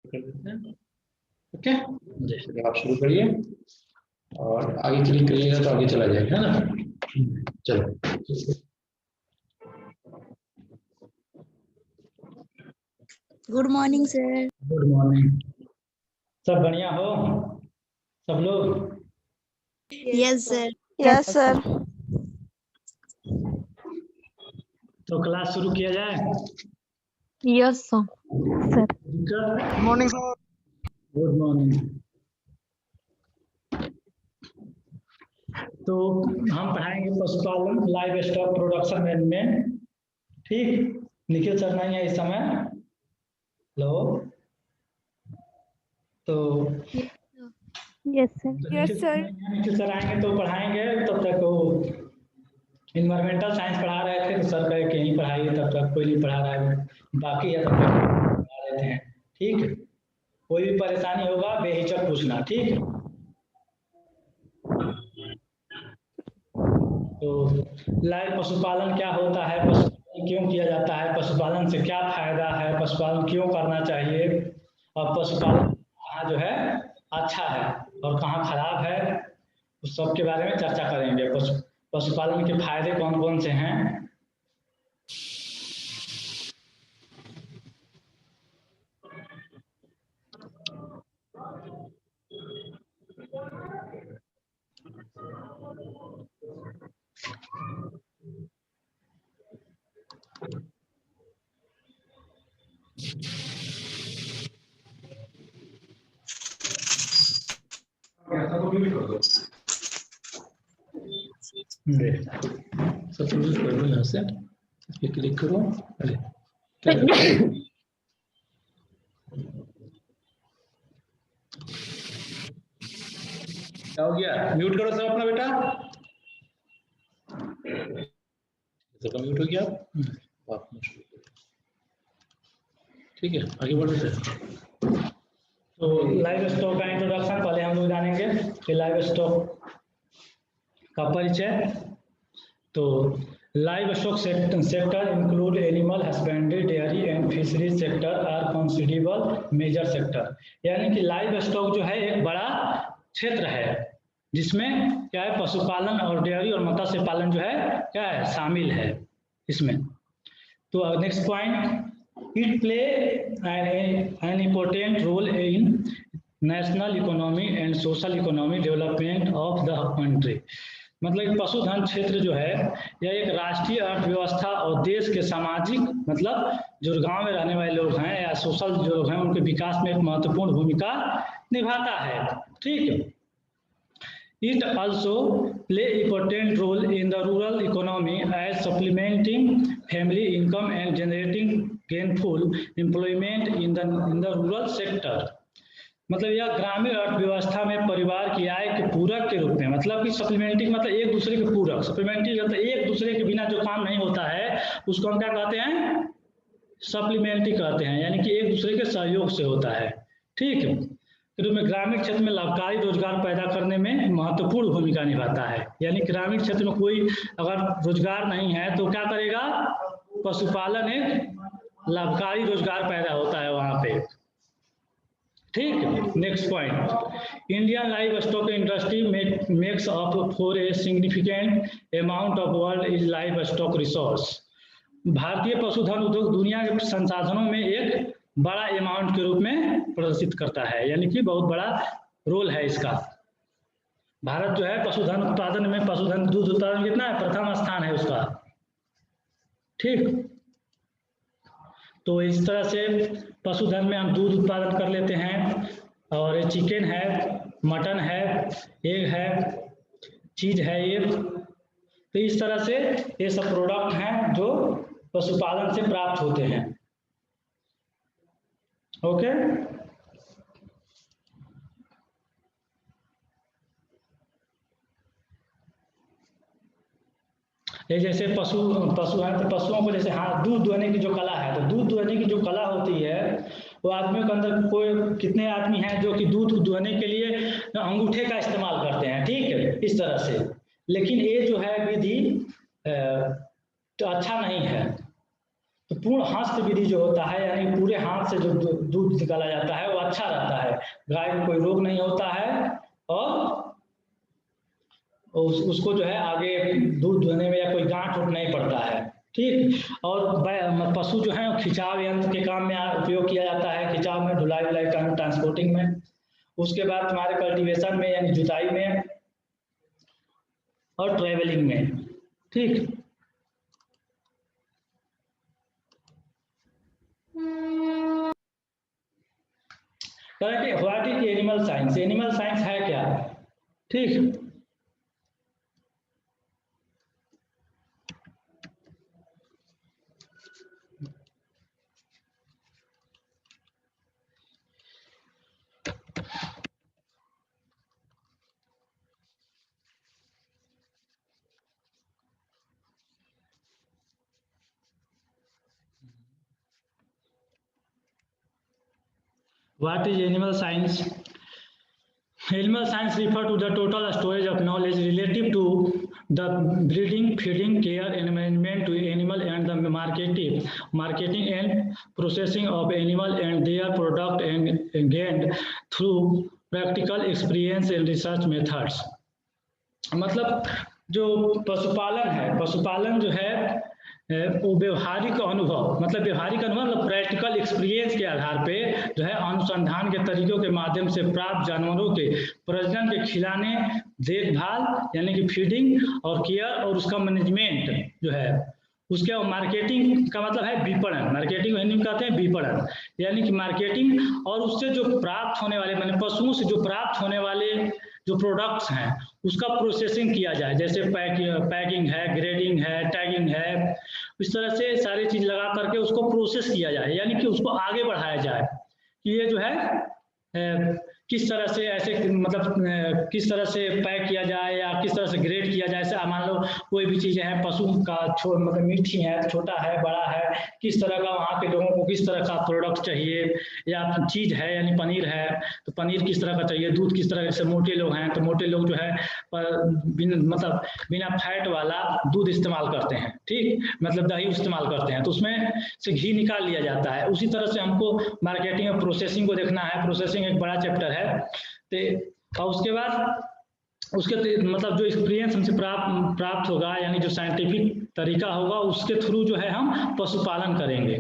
कर देते हैं। ओके, जैसे आप शुरू करिए और आगे क्लिक करिएगा तो आगे चला जाएगा, है ना। चलो, good morning sir. Good morning. सब बढ़िया हो सब लोग? Yes sir. Yes sir. तो क्लास शुरू किया जाए? Yes sir. Good morning sir. Good morning. तो हम पढ़ाएंगे पशुपालन, लाइव स्टॉक प्रोडक्शन मैनेजमेंट। ठीक, निखिल सर नहीं है इस समय। हेलो, तो यस सर। निखिल सर आएंगे तो पढ़ाएंगे। तब तक वो इन्वायरमेंटल साइंस पढ़ा रहे थे तो सर कहे कि यहीं पढ़ाइए, तब तक कोई नहीं पढ़ा रहा है, बाकी है तब तक पढ़ा रहे हैं। ठीक है, कोई भी परेशानी होगा बेहिचक पूछना। ठीक है, तो लाइव पशुपालन क्या होता है, पशुपालन क्यों किया जाता है, पशुपालन से क्या फायदा है, पशुपालन क्यों करना चाहिए, और पशुपालन कहाँ जो है अच्छा है और कहाँ खराब है, उस सब के बारे में चर्चा करेंगे। पशुपालन के फायदे कौन कौन से हैं। सब यूज कर लो, यहाँ से इस पे क्लिक करो। अरे क्या हो गया? म्यूट करो सब अपना बेटा। सबका म्यूट हो गया। ठीक है, आगे बढ़ते हैं। तो लाइव स्टॉक का इंट्रोडक्शन पहले हम लोग जानेंगे कि लाइव स्टॉक का परिचय। तो livestock sector include animal husbandry, dairy and fisheries sector are considerable major sector. यानी कि लाइव स्टॉक जो है एक बड़ा क्षेत्र है जिसमें क्या है, पशुपालन और डेयरी और मत्स्य पालन जो है क्या है, शामिल है इसमें। तो next point, it play an important role in national economy and social economic development of the country। मतलब पशुधन क्षेत्र जो है यह एक राष्ट्रीय अर्थव्यवस्था और देश के सामाजिक, मतलब जो गांव में रहने वाले लोग हैं या सोशल जो लोग हैं उनके विकास में एक महत्वपूर्ण भूमिका निभाता है। ठीक है, it also play important role in the rural economy as supplementing family income and generating gainful employment in the rural sector। मतलब यह ग्रामीण अर्थव्यवस्था में परिवार की आय के पूरक के रूप में, मतलब कि सप्लीमेंटिंग मतलब एक दूसरे के पूरक, सप्लीमेंटिंग मतलब एक दूसरे के बिना जो काम नहीं होता है उसको हम क्या कहते हैं, सप्लीमेंट्री कहते हैं, यानी कि एक दूसरे के सहयोग से होता है। ठीक है, रूप में ग्रामीण क्षेत्र में लाभकारी रोजगार पैदा करने में महत्वपूर्ण भूमिका निभाता है। यानी ग्रामीण क्षेत्र में कोई अगर रोजगार नहीं है तो क्या करेगा, पशुपालन एक लाभकारी रोजगार पैदा होता है वहां पे। ठीक, next point, Indian live stock industry makes up for a significant amount of world is live stock resource. भारतीय पशुधन उद्योग दुनिया के संसाधनों में एक बड़ा अमाउंट के रूप में प्रदर्शित करता है, यानी कि बहुत बड़ा रोल है इसका। भारत जो है पशुधन उत्पादन में, पशुधन दूध उत्पादन कितना है, प्रथम स्थान है उसका। ठीक, तो इस तरह से पशुधन में हम दूध उत्पादन कर लेते हैं, और चिकन है, मटन है, एग है, चीज है ये। तो इस तरह से ये सब प्रोडक्ट हैं जो पशुपालन से प्राप्त होते हैं। ओके, ये जैसे पशु है तो पशुओं को जैसे हाँ दूध दुहने की जो कला है, तो दूध दुहने की जो कला होती है वो आदमियों के अंदर, कोई कितने आदमी हैं जो कि दूध दुहने के लिए अंगूठे का इस्तेमाल करते हैं। ठीक है, इस तरह से, लेकिन ये जो है विधि तो अच्छा नहीं है। तो पूर्ण हस्त विधि जो होता है यानी पूरे हाथ से जो दूध निकाला जाता है वो अच्छा रहता है, गाय को कोई रोग नहीं होता है और उसको जो है आगे दूध दोहने में या कोई गांठ उठ नहीं पड़ता है। ठीक, और पशु जो है खिंचाव यंत्र के काम में उपयोग किया जाता है, खिंचाव में, ढुलाई वुलाई काम, ट्रांसपोर्टिंग में। उसके बाद तुम्हारे कल्टीवेशन में यानी जुताई में और ट्रेवलिंग में। ठीक, what is animal science? Animal science है क्या? ठीक, what is animal science? Animal science refers to the total storage of knowledge relative to the breeding, feeding, care and management to animal and the marketing and processing of animal and their product and gained through practical experience and research methods. मतलब जो पशुपालन है, पशुपालन जो है वो व्यवहारिक अनुभव, मतलब व्यवहारिक अनुभव मतलब प्रैक्टिकल एक्सपीरियंस के आधार पे जो है अनुसंधान के तरीकों के माध्यम से प्राप्त जानवरों के प्रजनन के खिलाने, देखभाल यानी कि फीडिंग और केयर और उसका मैनेजमेंट जो है उसके, मार्केटिंग का मतलब है विपणन, मार्केटिंग हिंदी में कहते हैं विपणन, यानी कि मार्केटिंग और उससे जो प्राप्त होने वाले मतलब पशुओं से जो प्राप्त होने वाले जो प्रोडक्ट्स हैं उसका प्रोसेसिंग किया जाए, जैसे पैकिंग है, ग्रेडिंग है, टैगिंग है, इस तरह से सारी चीज लगा करके उसको प्रोसेस किया जाए, यानी कि उसको आगे बढ़ाया जाए कि ये जो है किस तरह से ऐसे मतलब किस तरह से पैक किया जाए या किस तरह से ग्रेड किया जाए। ऐसे मान लो कोई भी चीज़ें हैं पशु का मतलब मीठी है, छोटा है, बड़ा है, किस तरह का वहाँ के लोगों को किस तरह का प्रोडक्ट चाहिए, या चीज़ है यानी पनीर है तो पनीर किस तरह का चाहिए, दूध किस तरह, जैसे मोटे लोग हैं तो मोटे लोग जो है मतलब बिना फैट वाला दूध इस्तेमाल करते हैं, ठीक, मतलब दही इस्तेमाल करते हैं तो उसमें से घी निकाल लिया जाता है। उसी तरह से हमको मार्केटिंग और प्रोसेसिंग को देखना है, प्रोसेसिंग एक बड़ा चैप्टर है। और उसके बाद उसके मतलब जो एक्सपीरियंस हमसे प्राप्त होगा यानी जो साइंटिफिक तरीका होगा उसके थ्रू जो है हम पशुपालन करेंगे।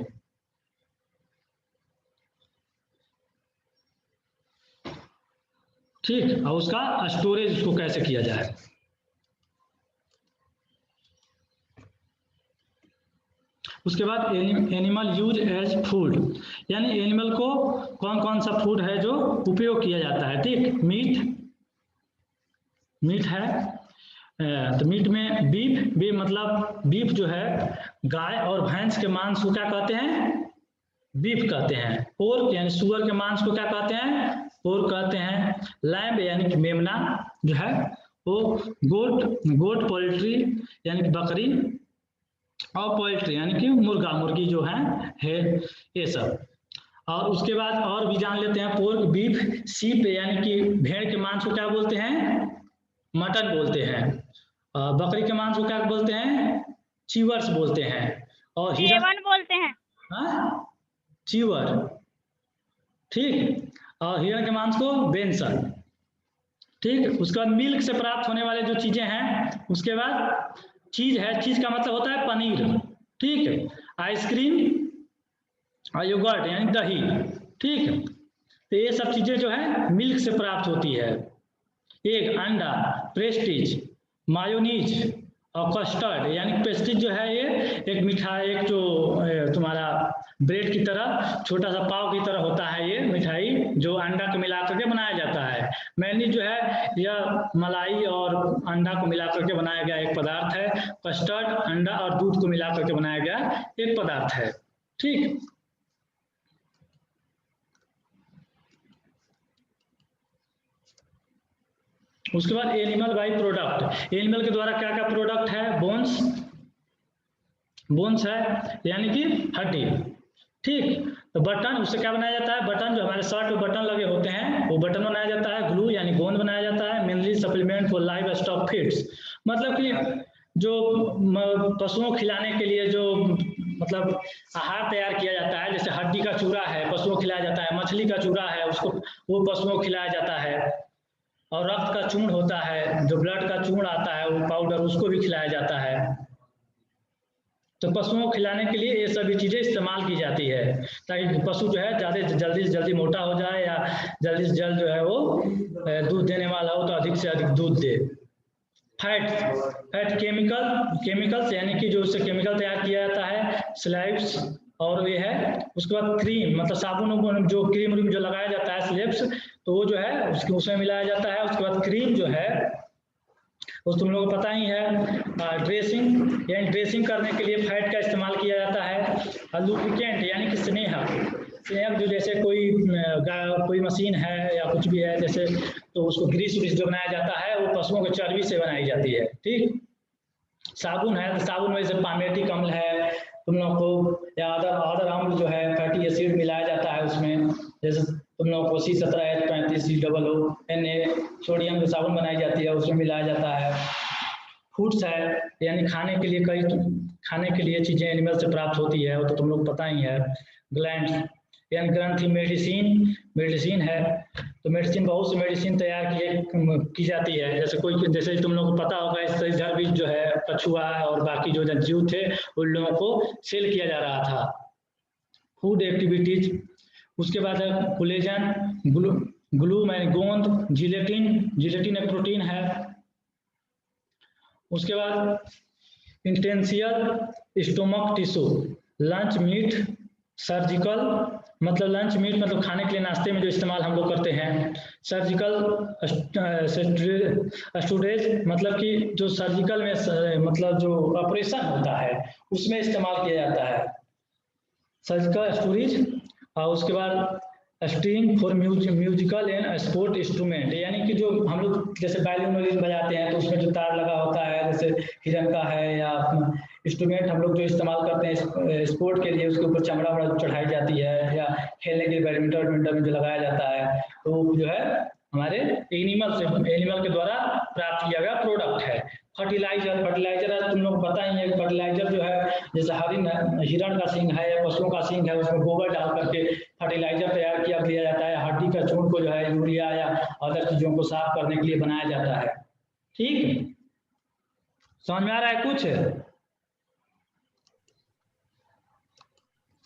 ठीक, और उसका स्टोरेज उसको कैसे किया जाए। उसके बाद एनिमल यूज एज फूड, यानी एनिमल को कौन कौन सा फूड है जो उपयोग किया जाता है। ठीक, मीट है तो मीट में बीफ मतलब बीफ जो है गाय और भैंस के मांस को क्या कहते हैं, बीफ कहते हैं। पोर्क यानी सुअर के मांस को क्या कहते हैं, पोर्क कहते हैं। लैम्ब यानी कि मेमना जो है वो, गोट पोल्ट्री यानी कि बकरी, और पोल्ट्री यानी कि मुर्गा मुर्गी जो है ये सब। और उसके बाद और भी जान लेते हैं, पोर्क, बीफ, सीप यानी कि भेड़ के मांस को क्या बोलते हैं, मटन बोलते हैं। बकरी के मांस को क्या बोलते हैं, चीवर्स बोलते हैं। और हिरन बोलते हैं, चीवर, ठीक, और हिरन के मांस को बेंसन। ठीक, उसके बाद मिल्क से प्राप्त होने वाले जो चीजें हैं, उसके बाद चीज है, चीज का मतलब होता है पनीर, ठीक है, आइसक्रीम और योगर्ट यानी दही, ठीक है, तो ये सब चीजें जो है मिल्क से प्राप्त होती है। एग, अंडा, प्रेस्टीज, मायोनीज और कस्टर्ड, यानी पेस्ट्रीज जो है ये एक मिठाई, एक जो तुम्हारा ब्रेड की तरह छोटा सा पाव की तरह होता है ये मिठाई जो अंडा को मिला करके बनाया जाता है। मैनीज जो है यह मलाई और अंडा को मिला करके बनाया गया एक पदार्थ है। कस्टर्ड अंडा और दूध को मिला करके बनाया गया एक पदार्थ है। ठीक, उसके बाद एनिमल बाई प्रोडक्ट, एनिमल के द्वारा क्या क्या प्रोडक्ट है, बोन्स है यानी कि हड्डी, ठीक, तो बटन, उससे क्या बनाया जाता है, बटन जो हमारे शर्ट में बटन लगे होते हैं वो बटन बनाया जाता है। ग्लू यानी गोंद बनाया जाता है। Mineral supplement for live stock feeds, मतलब कि जो पशुओं खिलाने के लिए जो मतलब आहार तैयार किया जाता है, जैसे हड्डी का चूरा है पशुओं को खिलाया जाता है, मछली का चूरा है उसको वो पशुओं को खिलाया जाता है, और रक्त का चूर्ण होता है, जो ब्लड का चूर्ण आता है वो पाउडर उसको भी खिलाया जाता है। तो पशुओं को खिलाने के लिए ये सभी चीज़ें इस्तेमाल की जाती है ताकि पशु जो है ज़्यादा जल्दी से जल्दी मोटा हो जाए या जल्दी से जल्द जो है वो दूध देने वाला हो तो अधिक से अधिक दूध दे। फैट केमिकल्स यानी कि जो उससे केमिकल तैयार किया जाता है, स्लैब्स, और ये है उसके बाद क्रीम, मतलब साबुन जो क्रीम जो लगाया जाता है स्लैब्स, तो वो जो है उसमें मिलाया जाता है। उसके बाद क्रीम जो है वो तुम लोगों को पता ही है। ड्रेसिंग यानी ड्रेसिंग करने के लिए फैट का इस्तेमाल किया जाता है। लुब्रिकेंट यानी कि स्नेहक जो जैसे कोई मशीन है या कुछ भी है जैसे, तो उसको ग्रीस जो बनाया जाता है वो पशुओं की चर्बी से बनाई जाती है। ठीक, साबुन है तो साबुन में जैसे पामेटिक अम्ल है तुम लोग को, या अदर अम्ल जो है फैटी एसिड मिलाया जाता है उसमें, जैसे तुम लोग को C17H35COO सोडियम की साबुन बनाई जाती है उसमें मिलाया जाता है। फूड्स है यानी खाने के लिए चीज़ें एनिमल से प्राप्त होती है वो तो तुम लोग पता ही है। ग्लैंड्स यानी ग्रंथि, मेडिसिन है तो मेडिसिन, बहुत सी मेडिसिन तैयार की जाती है। जैसे तुम लोग को पता होगा इधर भी जो है कछुआ और बाकी जो जीव थे उन लोगों को सेल किया जा रहा था। फूड एक्टिविटीज, उसके बाद है कोलेजन, ग्लू मैंने गोंद, जिलेटिन एक प्रोटीन है। उसके बाद intestinal stomach tissue, lunch meat, surgical मतलब खाने के लिए नाश्ते में जो इस्तेमाल हम लोग करते हैं। सर्जिकल स्टोरेज मतलब कि जो सर्जिकल में मतलब जो ऑपरेशन होता है उसमें इस्तेमाल किया जाता है सर्जिकल स्टोरेज। और उसके बाद string for musical and sport instrument, यानी कि जो हम लोग जैसे वायलिन बजाते हैं तो उसमें जो तार लगा होता है जैसे हिरन का है, या इंस्ट्रूमेंट हम लोग जो इस्तेमाल करते हैं स्पोर्ट के लिए उसके ऊपर चमड़ा चढ़ाई जाती है, या खेलने के लिए बैडमिंटन में जो लगाया जाता है, तो जो है हमारे एनिमल के द्वारा प्राप्त किया गया प्रोडक्ट है। फर्टिलाइजर तुम लोग पता ही है, फर्टिलाइजर जो है जैसे हिरण का सींग है या पशुओं का सींग है उसमें गोबर डाल करके फर्टिलाइजर तैयार किया जाता है। हड्डी का चूर्ण को जो है यूरिया या अदर चीजों को साफ करने के लिए बनाया जाता है। ठीक, समझ में आ रहा है कुछ?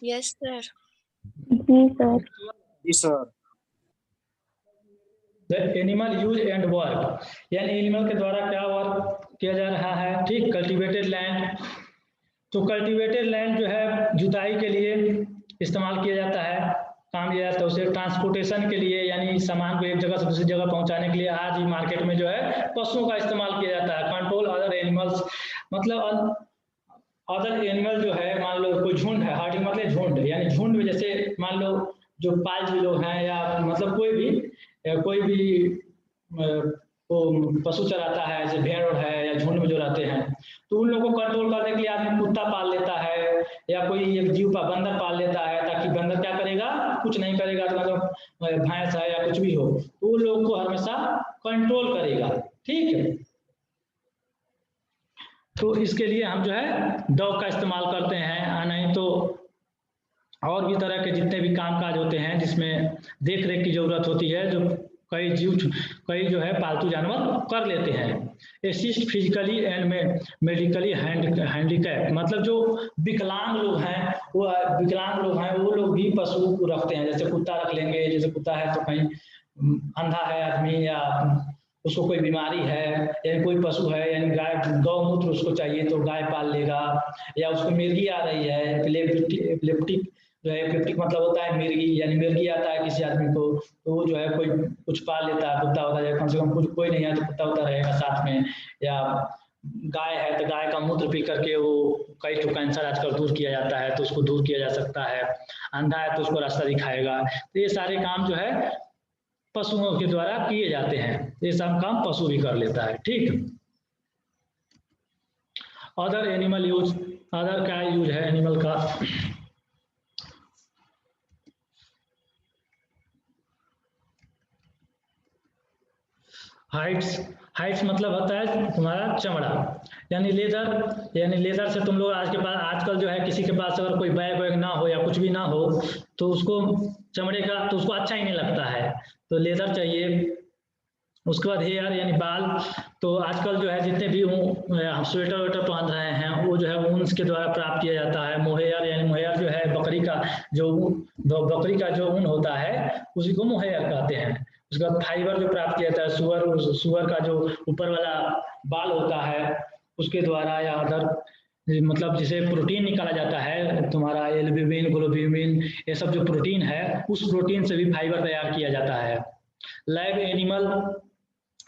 Yes, sir. जी सर। जी sir. Animal use and work, यानी एनिमल के द्वारा क्या वर्क किया जा रहा है। ठीक, कल्टीवेटेड लैंड, तो कल्टीवेटेड लैंड जो है जुताई के लिए इस्तेमाल किया जाता है, काम लिया जाता है उसे। ट्रांसपोर्टेशन के लिए यानी सामान को एक जगह से दूसरी जगह पहुंचाने के लिए आज ही मार्केट में जो है पशुओं का इस्तेमाल किया जाता है। कंट्रोल अदर एनिमल्स, मतलब अदर एनिमल जो है मान लो कोई झुंड है, हर्डिंग मतलब झुंड, यानी झुंड में जैसे मान लो जो पालतू लोग हैं या मतलब कोई भी वो पशु चराता है जैसे भेड़ है या झुंड में जो रहते हैं, तो उन लोगों को कंट्रोल करने के लिए आदमी कुत्ता पाल लेता है या कोई एक जीव का बंदर पाल लेता है, ताकि बंदर क्या करेगा, कुछ नहीं करेगा, तो मतलब भैंस है या कुछ भी हो तो उन लोगों को हमेशा कंट्रोल करेगा। ठीक है, तो इसके लिए हम जो है डॉग का इस्तेमाल करते हैं, नहीं तो और भी तरह के जितने भी कामकाज होते हैं जिसमें देख रेख की जरूरत होती है, जो कई जो है पालतू जानवर कर लेते हैं। Assist physically and medically handicap, मतलब जो विकलांग लोग हैं वो लोग भी पशु को रखते हैं। जैसे कुत्ता रख लेंगे, जैसे कुत्ता है तो कहीं अंधा है आदमी या उसको कोई बीमारी है, यानी कोई पशु है यानी गाय गौमूत्र उसको चाहिए तो गाय पाल लेगा, या उसको मिर्गी आ रही है एपिलेप्टिक जो है, एपिलेप्टिक मतलब होता है मिर्गी, यानी मिर्गी आता है किसी आदमी को तो वो जो है कोई कुछ पाल लेता है, कुत्ता होता है, कम से कम कुछ कोई नहीं है तो कुत्ता होता रहेगा साथ में। या गाय है तो गाय का मूत्र पी करके वो कई तो कैंसर आजकल दूर किया जाता है तो उसको दूर किया जा सकता है। अंधा है तो उसको रास्ता दिखाएगा। तो ये सारे काम जो है पशुओं के द्वारा किए जाते हैं, ये सब काम पशु भी कर लेता है। ठीक, अदर एनिमल यूज, अदर क्या यूज है एनिमल का, हाइट्स मतलब होता है तुम्हारा चमड़ा, यानी लेदर से तुम लोग आजकल जो है किसी के पास अगर कोई बैग वैग ना हो या कुछ भी ना हो तो उसको चमड़े का तो उसको अच्छा ही नहीं लगता है, तो लेदर चाहिए। उसके बाद हेयर यानी बाल, तो आजकल जो है जितने भी हम स्वेटर वेटर पहन रहे हैं वो जो है ऊन के द्वारा प्राप्त किया जाता है। मोहेयर यानी मोहेयर जो है बकरी का जो ऊन होता है उसी को मोहेयर कहते हैं। उसके बाद फाइबर जो प्राप्त किया जाता है सुअर का जो ऊपर वाला बाल होता है उसके द्वारा, या अदर मतलब जिसे प्रोटीन निकाला जाता है, तुम्हारा एल्ब्यूमिन ग्लोब्यूमिन ये सब जो प्रोटीन है उस प्रोटीन से भी फाइबर तैयार किया जाता है। लैब एनिमल,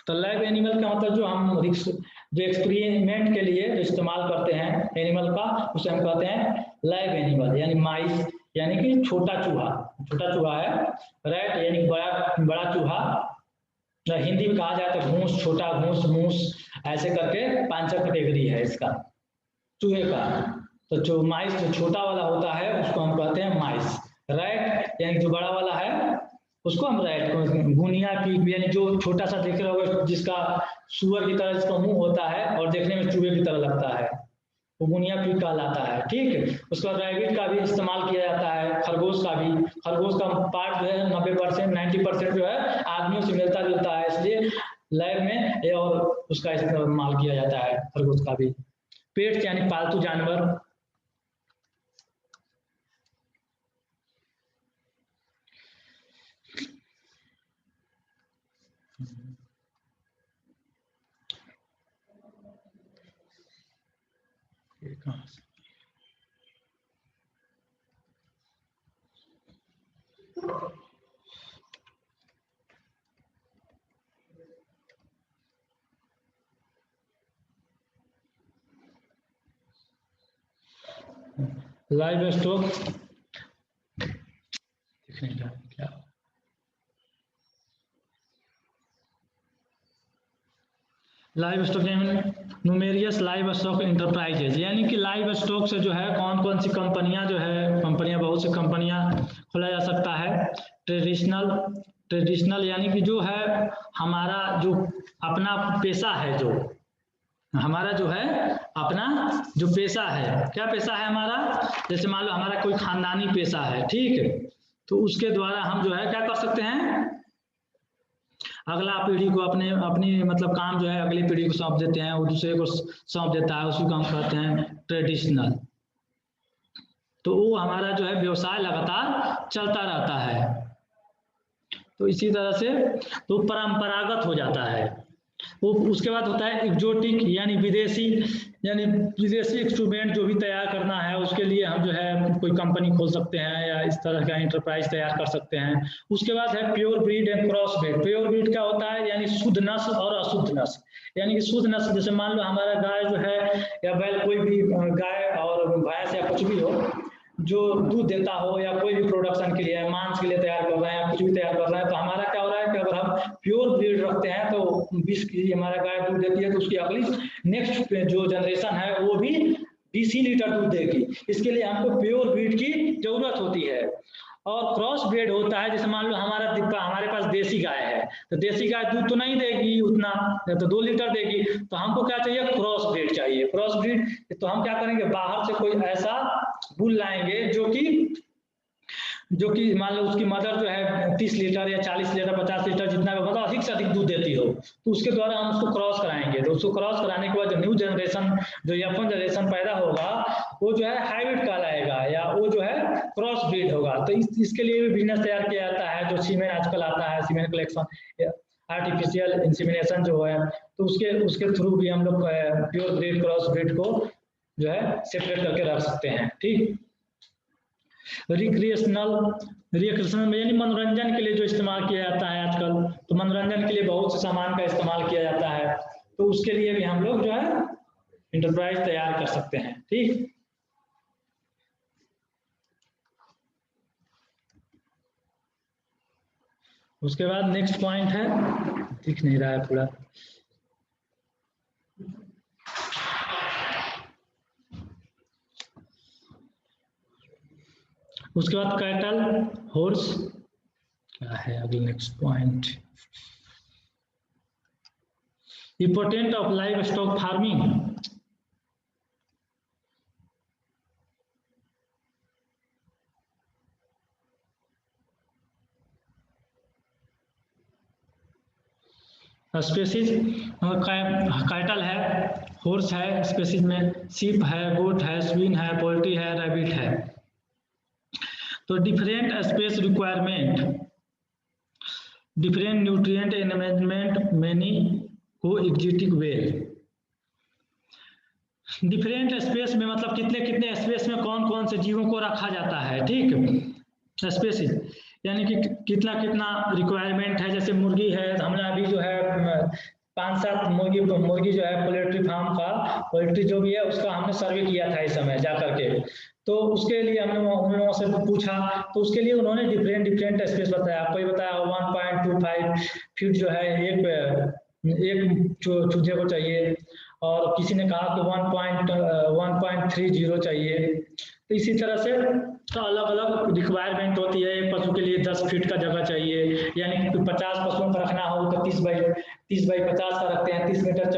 तो लैब एनिमल का मतलब जो एक्सपेरिमेंट के लिए जो इस्तेमाल करते हैं एनिमल का उसे हम कहते हैं लैब एनिमल, यानी माइस यानी कि छोटा चूहा है। रैट यानी बड़ा चूहा, हिंदी में कहा जाए तो घूस, छोटा घूस, मूस, ऐसे करके 5 कैटेगरी है इसका चूहे का। तो जो माइस जो छोटा वाला होता है उसको हम कहते हैं माइस। रैट यानी जो बड़ा वाला है उसको हम रैट, गुनिया पीक यानी जो छोटा सा देख रहे होगा जिसका सुअर की तरह जिसका मुंह होता है और देखने में चूहे की तरह लगता है वो गुनिया पीक कहलाता है। ठीक, उसके बाद रैबिट का भी इस्तेमाल किया जाता है, खरगोश का पार्ट जो है 90% 90% जो है आदमियों से मिलता जुलता है, इसलिए लैब में और उसका इस्तेमाल किया जाता है खरगोश का भी। पेट्स यानी पालतू जानवर, लाइव स्टॉक क्या live stock numerous live stock enterprises, यानी कि लाइव स्टॉक से जो है कौन कौन सी कंपनियां बहुत सी कंपनियां खोला जा सकता है। ट्रेडिशनल यानी कि जो है हमारा जो अपना पेशा है, जो हमारा जो है अपना जो पेशा है, क्या पेशा है हमारा, जैसे मान लो हमारा कोई खानदानी पेशा है, ठीक है, तो उसके द्वारा हम जो है क्या कर सकते हैं, अगला पीढ़ी को अपनी मतलब काम जो है अगली पीढ़ी को सौंप देते हैं, वो दूसरे को सौंप देता है, उसी को हम कहते हैं ट्रेडिशनल। तो वो हमारा जो है व्यवसाय लगातार चलता रहता है। तो इसी तरह से तो परंपरागत हो जाता है वो। उसके बाद होता है एक्जोटिक यानी विदेशी इंस्ट्रूमेंट जो भी तैयार करना है उसके लिए हम जो है कोई कंपनी खोल सकते हैं या इस तरह का इंटरप्राइज तैयार कर सकते हैं। उसके बाद है pure breed and cross breed. Pure breed क्या होता है, यानी शुद्ध नस्ल और अशुद्ध नस्ल, यानी कि शुद्ध नस्ल जैसे मान लो हमारा गाय जो है या बैल, कोई भी गाय और भैंस या कुछ भी हो जो दूध देता हो या कोई भी प्रोडक्शन के लिए मांस के लिए तैयार कर रहे हैं, कुछ भी तैयार कर रहे हैं, तो हमारा क्या हो रहा है कि अगर हम प्योर ब्रीड रखते हैं तो 20 केजी हमारा गाय दूध देती है तो उसकी अगली नेक्स्ट जो जनरेशन है वो भी 20 लीटर दूध देगी। इसके लिए हमको प्योर ब्रीड की जरूरत होती है। और क्रॉस ब्रीड होता है, जैसे मान लो हमारे पास देसी गाय है तो देसी गाय दूध तो नहीं देगी उतना, तो 2 लीटर देगी, तो हमको क्या चाहिए, क्रॉस ब्रीड चाहिए। क्रॉस ब्रीड तो हम क्या करेंगे, बाहर से कोई ऐसा बुल लाएंगे जो कि मान लो उसकी मदर जो है 30 लीटर या 40 लीटर 50 लीटर जितना मतलब अधिक से अधिक दूध देती हो, तो उसके द्वारा हम उसको क्रॉस कराएंगे। तो उसको क्रॉस कराने के बाद जो न्यू जनरेशन जो F1 जनरेशन पैदा होगा वो जो है हाइब्रिड कहलाएगा या वो जो है क्रॉस ब्रीड होगा। तो इसके लिए भी बिजनेस तैयार किया जाता है, जो सीमेन आजकल आता है, सीमेन कलेक्शन आर्टिफिशियल इंसेमिनेशन जो है, तो उसके थ्रू भी हम लोग प्योर ब्रीड क्रॉस ब्रीड को जो है सेपरेट करके रख सकते हैं। ठीक, रिक्रिएशनल में यानी मनोरंजन के लिए जो इस्तेमाल किया जाता है आजकल, तो मनोरंजन के लिए बहुत से सामान का इस्तेमाल किया जाता है, तो उसके लिए भी हम लोग जो है इंटरप्राइज तैयार कर सकते हैं। ठीक, उसके बाद नेक्स्ट पॉइंट है, दिख नहीं रहा है पूरा, उसके बाद कैटल हॉर्स क्या है अगला next point, important of live stock farming. Species cattle है, हॉर्स है, स्पेसीज में शीप है, गोट है, स्विन है, पोल्ट्री है, रैबिट है। तो different space requirement, different nutrient management, many को एग्जिटिक वेल। डिफरेंट स्पेस में मतलब कितने कितने स्पेस में कौन कौन से जीवों को रखा जाता है, ठीक। स्पेसिस यानी कि कितना कितना रिक्वायरमेंट है। जैसे मुर्गी है, हमने अभी जो है 5-7 मुर्गी जो है पोल्ट्री फार्म का, पोल्ट्री जो भी है उसका हमने सर्वे किया था इस समय जा करके। तो उसके लिए हमने उन लोगों से पूछा, तो उसके लिए उन्होंने डिफरेंट स्पेस बताया। आपको ये बताया 1.25 फीट जो है एक चूजे को चाहिए, और किसी ने कहा कि 1.30 चाहिए। तो इसी तरह से तो अलग अलग रिक्वायरमेंट होती है। एक पशु के लिए 10 फीट का जगह चाहिए, यानी कि 50 पशुओं का रखना हो तो 30 बाई 50 का रखते हैं, 30 मीटर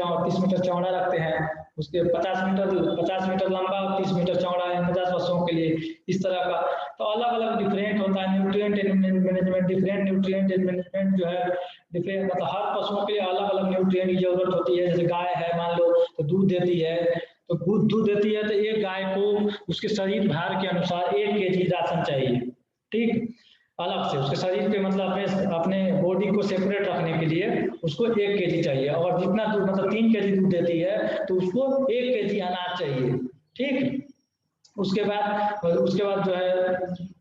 चौड़ा रखते हैं। उसके 50 मीटर लंबा और 30 मीटर चौड़ा है 50 पशुओं के लिए, इस तरह का। तो अलग अलग डिफरेंट होता है। Nutrient management, different nutrient management जो है डिफरेंट, मतलब हर पशुओं के लिए अलग अलग न्यूट्रिएंट की जरूरत होती है। जैसे गाय है मान लो, तो दूध देती है, तो दूध देती है तो एक गाय को उसके शरीर भार के अनुसार 1 केजी राशन चाहिए, ठीक। अलग से उसके शरीर पे मतलब अपने बॉडी को सेपरेट रखने के लिए उसको 1 केजी चाहिए। और जितना दूध मतलब 3 केजी दूध देती है तो उसको 1 केजी अनाज चाहिए, ठीक। उसके बाद जो है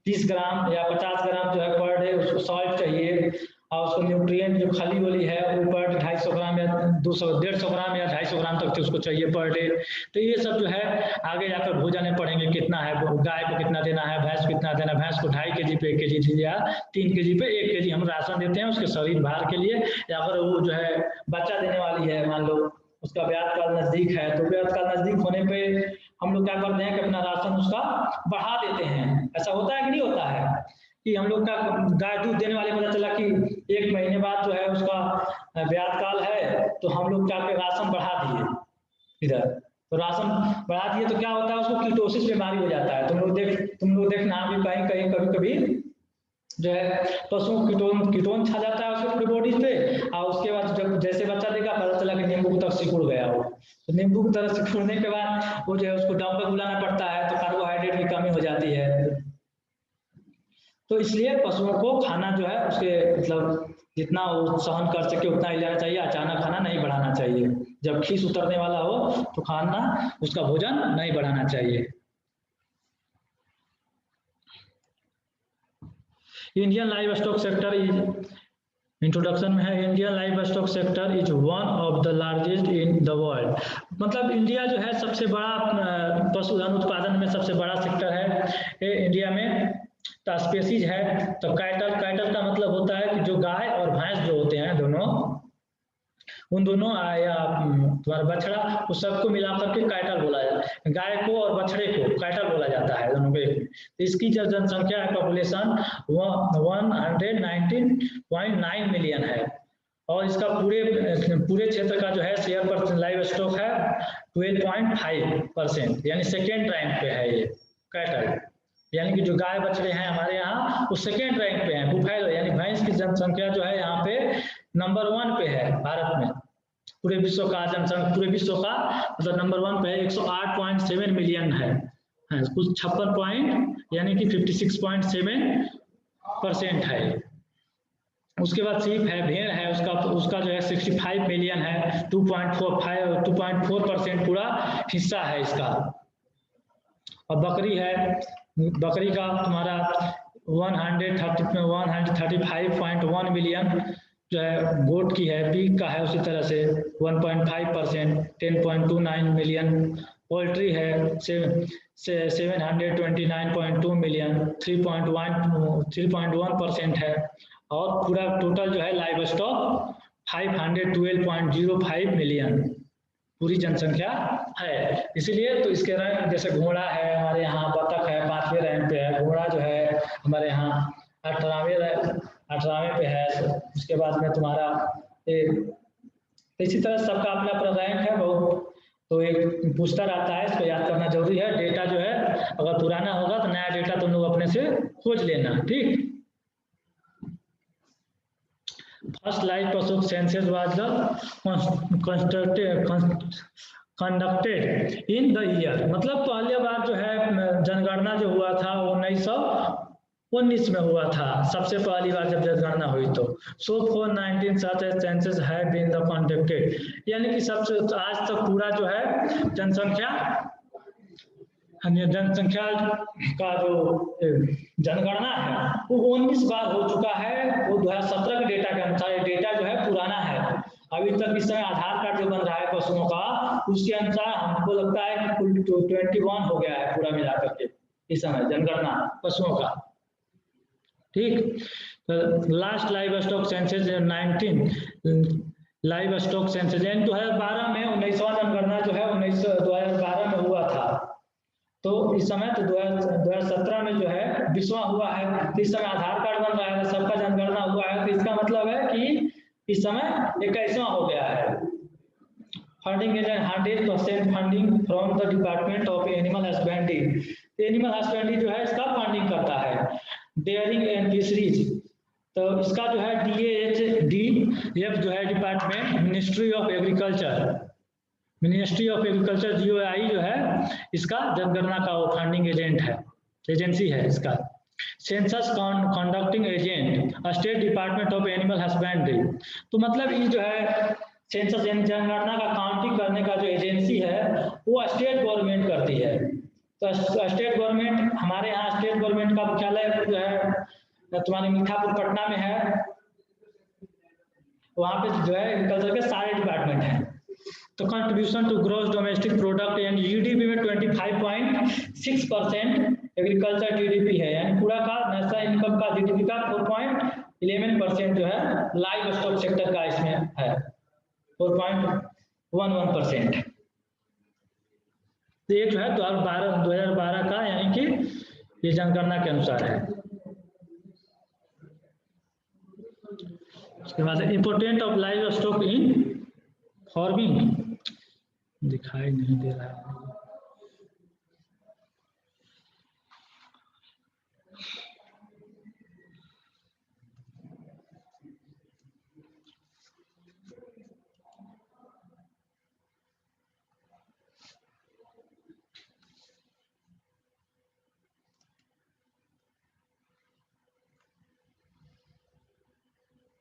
30 ग्राम या 50 ग्राम जो है पर डे उसको सॉल्ट चाहिए। और उसको न्यूट्रिएंट जो खली वाली है वो पर 250 ग्राम या 150 ग्राम या 250 ग्राम तक उसको चाहिए पर डे। तो ये सब जो है आगे जाकर भोजन पढ़ेंगे कितना है, गाय को कितना देना है, भैंस को कितना देना है। भैंस को 2.5 केजी पे 1 केजी या 3 केजी पे 1 केजी हम राशन देते हैं उसके शरीर भार के लिए। या अगर वो जो है बच्चा देने वाली है, मान लो उसका ब्याज काल नजदीक है, तो ब्याज काल नजदीक होने पे हम लोग क्या करते हैं कि अपना राशन उसका बढ़ा देते हैं। ऐसा होता है कि नहीं होता है कि हम लोग का गाय दूध देने वाले पता चला कि 1 महीने बाद जो है उसका ब्याज काल है, तो हम लोग क्या राशन बढ़ा दिए इधर। तो राशन बढ़ा दिए तो क्या होता है, उसको कीटोसिस बीमारी हो जाता है। तुम लोग देखना भी कहीं कभी जो है पशुओं कीटोन छा जाता है उसके बॉडी पे। और उसके बाद जब जैसे बच्चा देगा पता चला कि नींबू की तरह सिकुड़ गया हो। तो नींबू की तरह सिकुड़ने के बाद वो जो है उसको डॉक्टर बुलाना पड़ता है, तो कार्बोहाइड्रेट की कमी हो जाती है। तो इसलिए पशुओं को खाना जो है उसके मतलब जितना वो सहन कर सके उतना ही लेना चाहिए। अचानक खाना नहीं बढ़ाना चाहिए। जब खीस उतरने वाला हो तो खाना उसका भोजन नहीं बढ़ाना चाहिए। Indian live stock sector is, introduction में है, Indian live stock sector is one of the largest in the world. मतलब इंडिया जो है सबसे बड़ा पशुधन उत्पादन में सबसे बड़ा सेक्टर है इंडिया में। तो स्पेसीज है तो कैटल का मतलब होता है कि जो गाय और भैंस जो होते हैं दोनों, उन दोनों या तुम्हारा बछड़ा, उस सबको मिलाकर के कैटल बोला जाता है। गाय को और बछड़े को कैटल बोला जाता है दोनों को एक में। तो इसकी जो जनसंख्या है पॉपुलेशन 119.9 मिलियन है। और इसका पूरे क्षेत्र का जो है शेयर पर लाइव स्टॉक है 12.5%, यानी सेकेंड रैंक पे है ये कैटल। यानी कि जो गाय बछड़े हैं हमारे यहाँ वो सेकेंड रैंक पे हैं। बुफैलो यानी भैंस की जनसंख्या जो है यहाँ पे नंबर 1 पे है भारत में। पूरे विश्व का जनसंख्या, पूरे विश्व का मतलब नंबर 1 पे है। 108.7 मिलियन है कुछ 56 पॉइंट यानी कि 56.7% है। उसके बाद शीप है, भेड़ है, उसका जो है 65 मिलियन है, 2.4% पूरा हिस्सा है इसका। और बकरी है, बकरी का तुम्हारा 135.1 मिलियन जो है। गोट की है, पिग का है उसी तरह से 1.5%, 10.29 मिलियन। पोल्ट्री है 729.2 मिलियन, 3.1% है। और पूरा टोटल जो है लाइव स्टॉक 512.05 मिलियन पूरी जनसंख्या है। इसीलिए तो इसके रैंक जैसे घोड़ा है हमारे यहाँ, बतख है 5वें रैंक पे है, घोड़ा जो है हमारे यहाँ 18वें पे है। उसके बाद में तुम्हारा इसी तरह सबका अपना अपना रैंक है बहुत। तो एक पूछता रहता है, इसको याद करना जरूरी है। डेटा जो है अगर पुराना होगा तो नया डेटा तुम लोग अपने से खोज लेना, ठीक। फर्स्ट लाइव पशु census was conducted in the year, मतलब पहली बार जो है जनगणना जो हुआ था 1919 में हुआ था, सबसे पहली बार जब जनगणना हुई तो। So for 19 such census have been the conducted, यानी कि सबसे आज तक पूरा जो है जनसंख्या का जो जनगणना है वो 19 बार हो चुका है। वो 2017 के डेटा के अनुसार, ये डेटा जो है पुराना है। अभी तक इस समय आधार कार्ड जो बन रहा है पशुओं का, उसके अनुसार हमको लगता है कि कुल 21 हो गया है पूरा मिला करके इस समय जनगणना पशुओं का। ठीक, last live stock census 19 live stock census 2012 में 19वां जनगणना जो है 2012 में हुआ था। तो इस समय तो 2017 में जो है 20वां हुआ है, तो इस समय आधार कार्ड बन रहा है, सबका जनगणना हुआ है, तो इसका मतलब है कि इस समय 21वां हो गया है। Funding is 100% funding from the department of animal husbandry. Animal husbandry जो है इसका फंडिंग करता है। डेयरिंग एंड फिशरीज, तो इसका जो है DAHDF जो है department ministry of agriculture GOI जो है इसका जनगणना का वो फंडिंग एजेंट है, एजेंसी है इसका। Census conducting agent state department of animal husbandry, तो मतलब ये जो है सेंसस जनगणना का काउंटिंग करने का जो एजेंसी है वो स्टेट गवर्नमेंट करती है। तो स्टेट गवर्नमेंट, हमारे यहाँ स्टेट गवर्नमेंट का मुख्यालय जो है तुम्हारे मीठापुर पटना में है, वहाँ पे जो है एग्रीकल्चर के सारे डिपार्टमेंट हैं। तो contribution to gross domestic product यानी GDP में 25.6% एग्रीकल्चर GDP है, यानी पूरा का नेशनल इनकम का GDP का 4.11% जो है लाइव स्टॉक सेक्टर का इसमें है, 4.11%। तो ये जो है 2012 का, यानी कि ये जनगणना के अनुसार है। उसके बाद important of live stock in farming, दिखाई नहीं दे रहा है।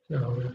क्या हो गया?